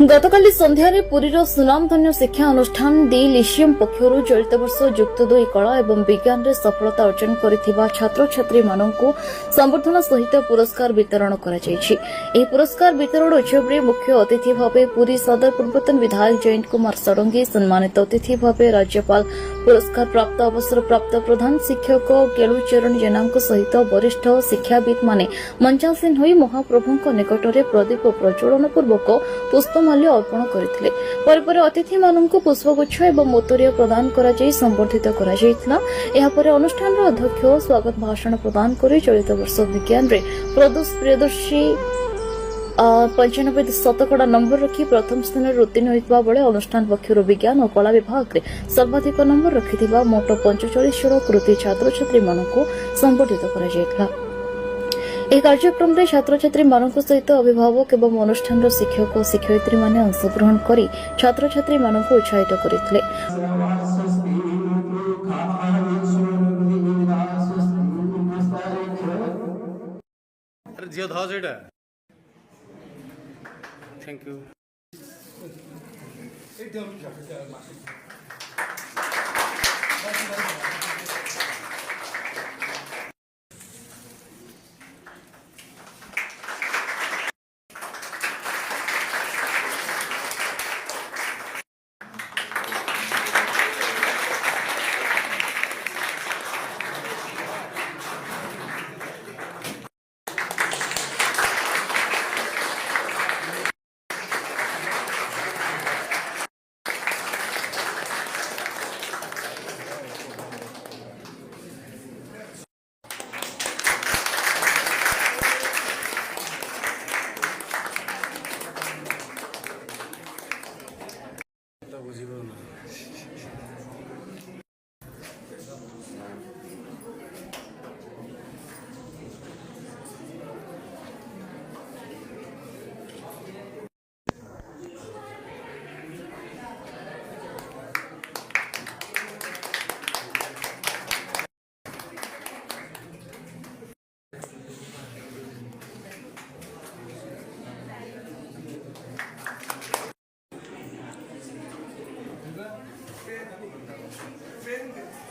गतकाली संध्यारे पुरीर सुनामधन्य शिक्षा अनुष्ठान दि लिशियम पक्षर चलित वर्ष युक्त 2 कला एवं विज्ञान में सफलता अर्जन कर छात्र छात्री मानू संबर्धना सहित पुरस्कार वितरण कर पुरस्कार वितरण उत्सव में मुख्य अतिथि भाव पुरी सदर पूर्वतन विधायक जयंत कुमार षडंगी सम्मानित अतिथि भाव राज्यपाल पुरस्कार प्राप्त अवसर प्राप्त प्रधान शिक्षक केलुचरण जेना सहित वरिष्ठ शिक्षाविद माने मंचासीन होई महाप्रभु निकट में प्रदीप प्रज्वलन पूर्वक पुष्पमाल्य अर्पण करथिले। पर अतिथि मानक पुष्पगुच्छ एवं मोतरिया प्रदान कराई संबर्धित कर अनुष्ठान अध्यक्ष स्वागत भाषण प्रदान कर चलित वर्ष विज्ञान में प्रियदर्शी 95 शतकड़ा नंबर रखी प्रथम स्थान में उत्तीर्ण होता बेले अनुष्ठान पक्षर विज्ञान और कला विभाग में सर्वाधिक नंबर रखि मोट 45 जन कृति छात्र छात्री मानक संबर्धित कर कार्यक्रम में छात्र छात्री मानक सहित अभिभावक एवं अनुष्ठान शिक्षक और शिक्षयित्री माने अंशग्रहण कर छात्र छात्री मानक उत्साहित करथिले। Thank you. Friend.